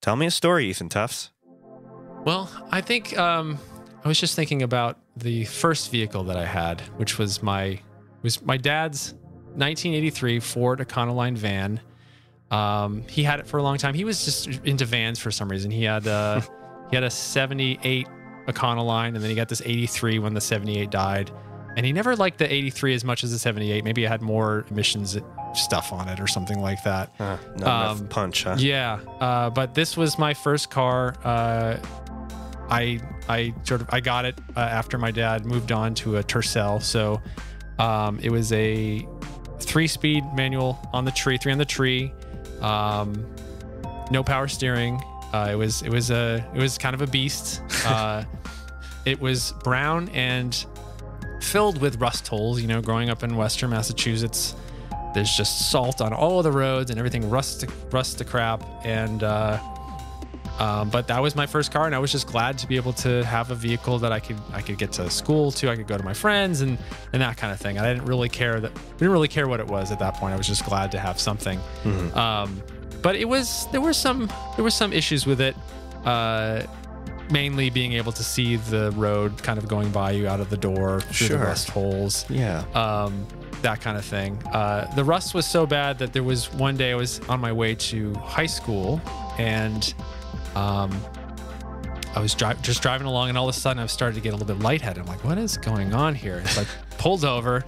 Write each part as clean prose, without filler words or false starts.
Tell me a story, Ethan Tufts. Well, I think I was just thinking about the first vehicle that I had, which was my dad's 1983 Ford Econoline van. He had it for a long time. He was just into vans for some reason. He had a 78 Econoline, and then he got this 83 when the 78 died. And he never liked the 83 as much as the 78. Maybe it had more emissions stuff on it or something like that. Not enough punch, huh? Yeah. But this was my first car. I got it after my dad moved on to a Tercel. So it was a 3-speed manual on the tree, 3 on the tree. No power steering. It was kind of a beast. It was brown and filled with rust holes. You know, growing up in Western Massachusetts, there's just salt on all of the roads and everything rusts to crap. And but that was my first car, and I was just glad to be able to have a vehicle that I could get to school to. I could go to my friends and that kind of thing. I didn't really care what it was at that point. I was just glad to have something. Mm-hmm. But there were some issues with it. Mainly being able to see the road kind of going by you out of the door through the rust holes. Yeah. That kind of thing. The rust was so bad that there was one day I was on my way to high school, and I was just driving along, and all of a sudden I started to get a little bit lightheaded. I'm like, what is going on here? It's like pulled over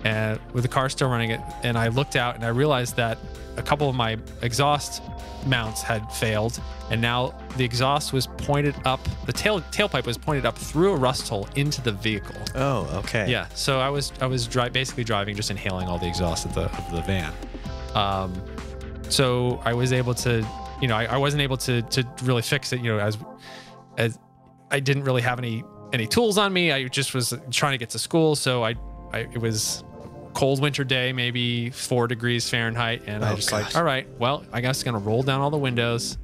and with the car still running it. And I looked out and I realized that a couple of my exhaust mounts had failed, and now the exhaust was pointed up, the tailpipe was pointed up through a rust hole into the vehicle. Oh, okay. Yeah. So I was basically driving, just inhaling all the exhaust of the van. So I was able to, I wasn't able to really fix it, as I didn't really have any tools on me. I just was trying to get to school. So it was cold winter day, maybe 4 degrees Fahrenheit. And I was like, all right, well, I guess I'm going to roll down all the windows,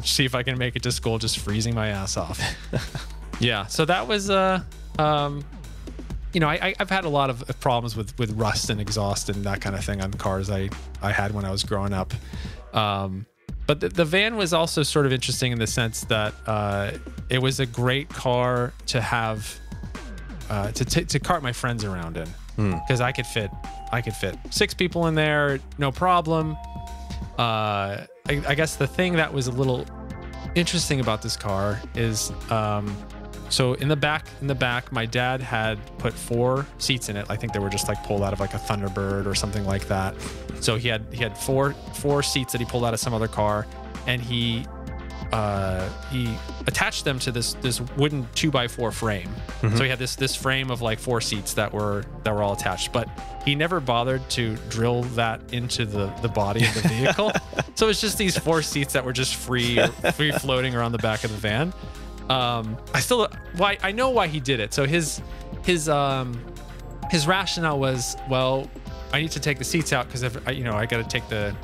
see if I can make it to school, just freezing my ass off. Yeah. So that was, I've had a lot of problems with rust and exhaust and that kind of thing on cars I had when I was growing up. But the van was also sort of interesting in the sense that it was a great car to have, to cart my friends around in. Because I could fit 6 people in there, no problem. I guess the thing that was a little interesting about this car is, so in the back, my dad had put 4 seats in it. I think they were just like pulled out of like a Thunderbird or something like that. So he had four seats that he pulled out of some other car, and he attached them to this wooden 2x4 frame. Mm-hmm. So he had this frame of like 4 seats that were all attached, but he never bothered to drill that into the body of the vehicle. So it's just these 4 seats that were just free floating around the back of the van. I know why he did it. So his rationale was, well, I need to take the seats out because I got to take the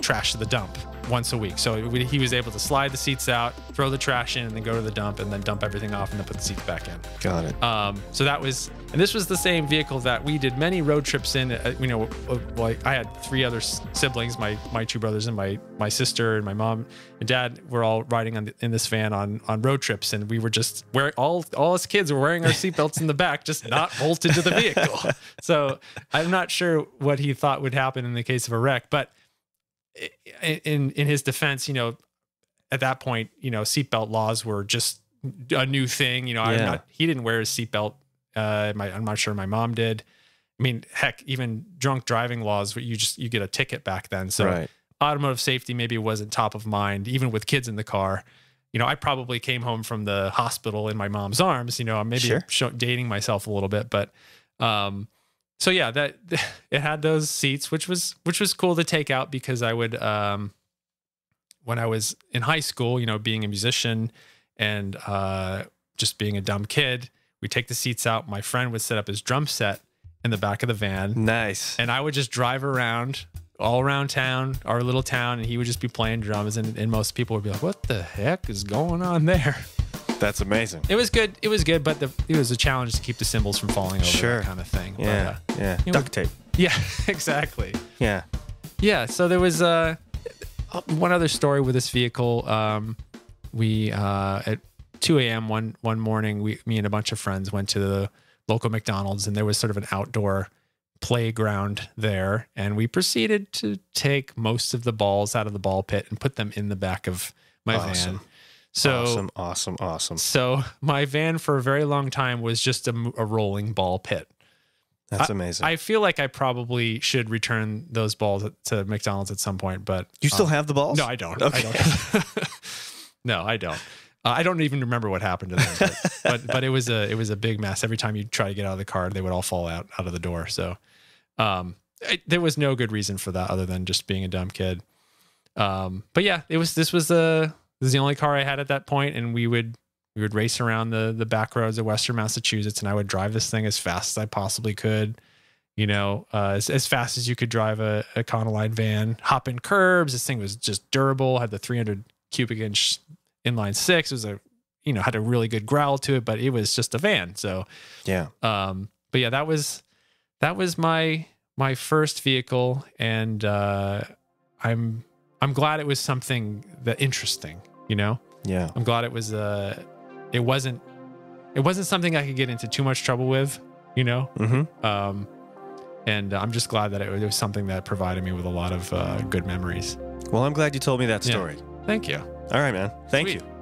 trash to the dump once a week. So he was able to slide the seats out, throw the trash in, and then go to the dump, and then dump everything off, and then put the seats back in. Got it. So that was, and this was the same vehicle that we did many road trips in. Like I had 3 other siblings, my 2 brothers and my sister and my mom and dad were all riding in this van on road trips, and we were just all us kids were wearing our seatbelts in the back, just not bolted to the vehicle. So I'm not sure what he thought would happen in the case of a wreck, but in his defense, at that point, seatbelt laws were just a new thing. He didn't wear his seatbelt. I'm not sure my mom did. I mean, heck, even drunk driving laws, you get a ticket back then. So automotive safety maybe wasn't top of mind, even with kids in the car. I probably came home from the hospital in my mom's arms. I'm maybe dating myself a little bit, but so yeah, that it had those seats, which was cool to take out because I would, when I was in high school, being a musician and just being a dumb kid, we'd take the seats out. My friend would set up his drum set in the back of the van. Nice. And I would just drive all around town, our little town, and he would just be playing drums. And most people would be like, what the heck is going on there? That's amazing. It was good, but it was a challenge to keep the cymbals from falling over, that kind of thing. Yeah, but, duct tape. Yeah, exactly. Yeah. Yeah, so there was One other story with this vehicle. We at 2 a.m. one morning, me and a bunch of friends went to the local McDonald's, and there was sort of an outdoor playground there, and we proceeded to take most of the balls out of the ball pit and put them in the back of my van. So awesome. So my van for a very long time was just a rolling ball pit. That's amazing. I feel like I probably should return those balls to McDonald's at some point, but you still have the balls? No, I don't. Okay. I don't. No, I don't. I don't even remember what happened to them, but it was a big mess. Every time you try to get out of the car, they would all fall out of the door. So, there was no good reason for that other than just being a dumb kid. But yeah, this was the only car I had at that point, and we would race around the back roads of Western Massachusetts, and I would drive this thing as fast as I possibly could. As fast as you could drive a Econoline van, hop in curbs. This thing was just durable, had the 300 cubic inch inline six. It was had a really good growl to it, but it was just a van. So yeah. But yeah, that was my first vehicle, and I'm glad it was something that interesting. Yeah. I'm glad it was it wasn't something I could get into too much trouble with. Mm-hmm. And I'm just glad that it was something that provided me with a lot of good memories. Well, I'm glad you told me that story. Yeah. Thank you. All right, man. Thank Sweet. you.